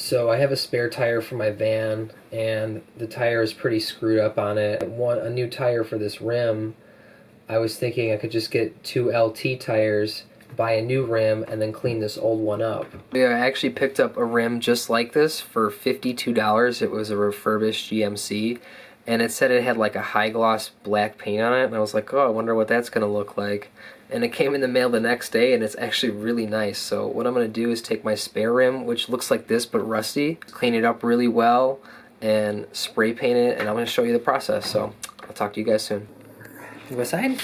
So I have a spare tire for my van, and the tire is pretty screwed up on it. I want a new tire for this rim. I was thinking I could just get 2 LT tires, buy a new rim, and then clean this old one up. Yeah, I actually picked up a rim just like this for $52. It was a refurbished GMC, and it said it had like a high gloss black paint on it, and I was like, oh, I wonder what that's gonna look like. And it came in the mail the next day, and it's actually really nice. So what I'm gonna do is take my spare rim, which looks like this but rusty, clean it up really well, and spray paint it, and I'm gonna show you the process. So I'll talk to you guys soon. You go outside?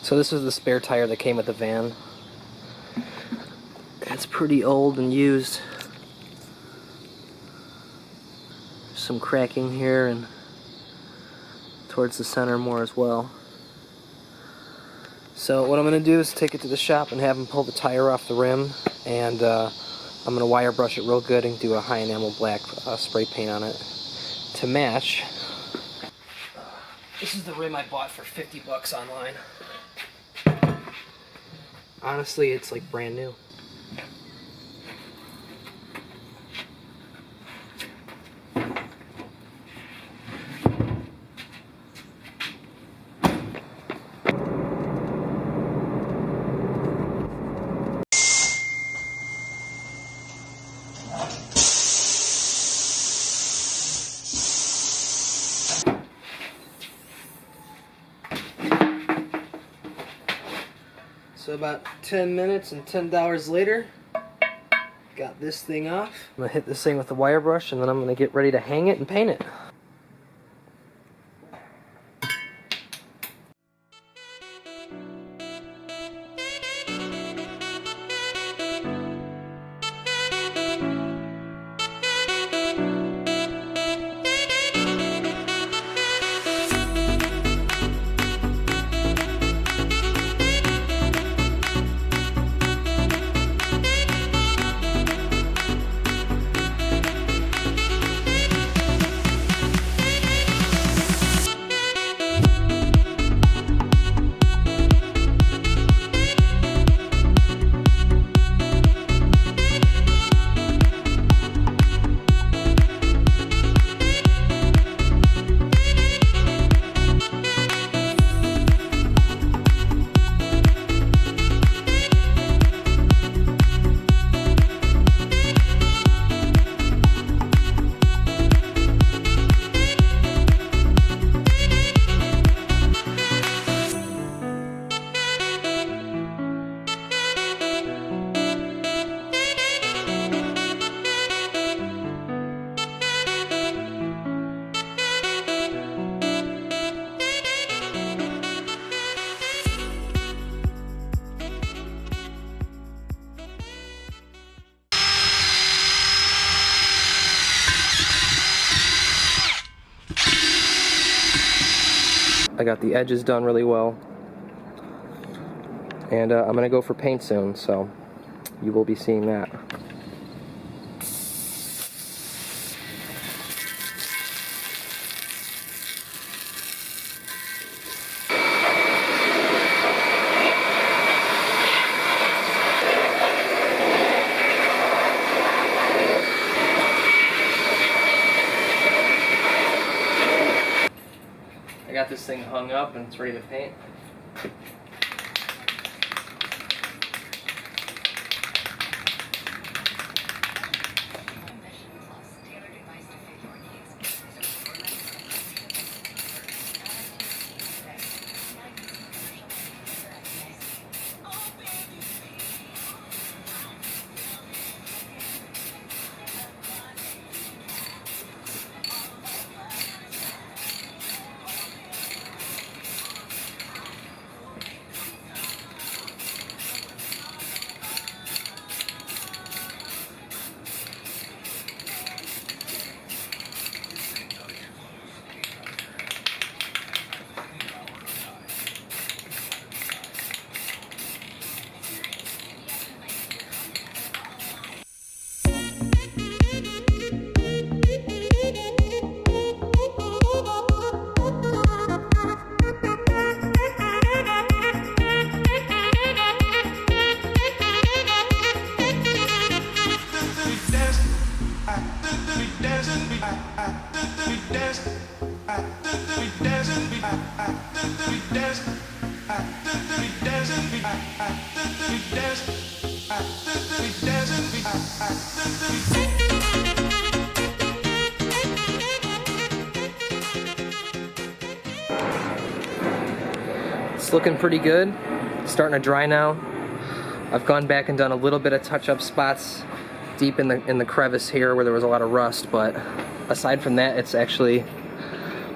So this is the spare tire that came with the van. It's pretty old and used. Some cracking here and towards the center more as well. So what I'm going to do is take it to the shop and have them pull the tire off the rim, and I'm going to wire brush it real good and do a high enamel black spray paint on it to match. This is the rim I bought for $50 online. Honestly, it's like brand new. So about 10 minutes and $10 later, got this thing off. I'm going to hit this thing with the wire brush, and then I'm going to get ready to hang it and paint it. I got the edges done really well, and I'm going to go for paint soon, so you will be seeing that. I got this thing hung up and it's ready to paint. It's looking pretty good. It's starting to dry now. I've gone back and done a little bit of touch-up spots deep in the crevice here where there was a lot of rust, but aside from that, it's actually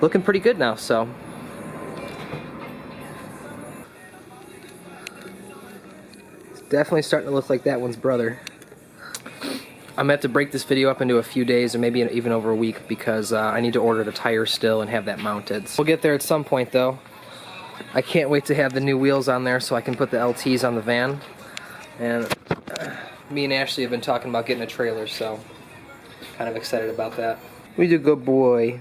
looking pretty good now. So it's definitely starting to look like that one's brother. I'm gonna have to break this video up into a few days or maybe even over a week because I need to order the tires still and have that mounted. So we'll get there at some point though. I can't wait to have the new wheels on there so I can put the LTs on the van. And me and Ashley have been talking about getting a trailer, so kind of excited about that. He's a good boy.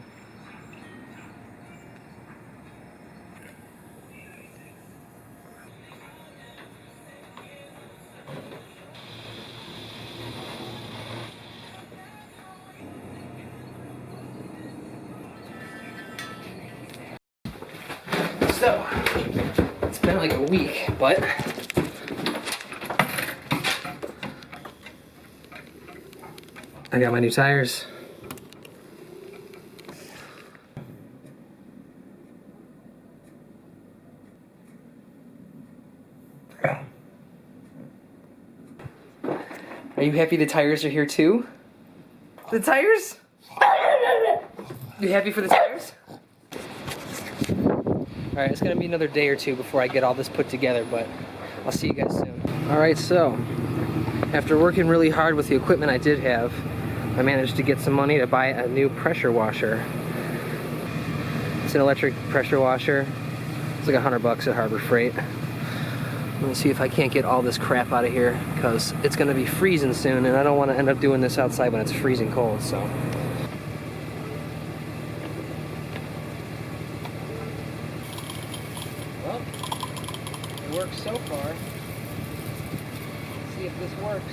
So, it's been like a week, but I got my new tires. Are you happy the tires are here too? The tires? You happy for the tires? Alright, it's gonna be another day or two before I get all this put together, but I'll see you guys soon. Alright, so after working really hard with the equipment I did have, I managed to get some money to buy a new pressure washer. It's an electric pressure washer. It's like $100 at Harbor Freight. Let me see if I can't get all this crap out of here because it's gonna be freezing soon and I don't want to end up doing this outside when it's freezing cold, so. Well, it works so far. Let's see if this works.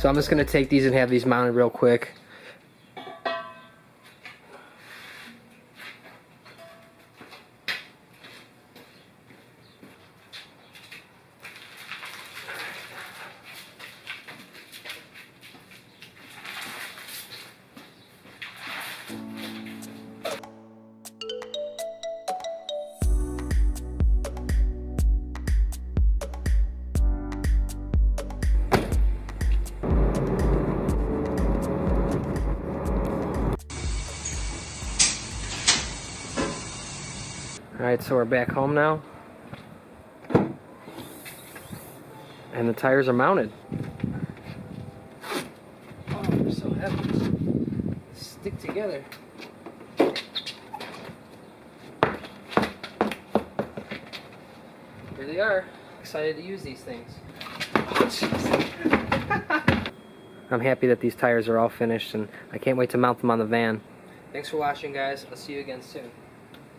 So I'm just going to take these and have these mounted real quick. Alright, so we're back home now. And the tires are mounted. Oh, they're so heavy. They stick together. Here they are. Excited to use these things. I'm happy that these tires are all finished, and I can't wait to mount them on the van. Thanks for watching, guys. I'll see you again soon.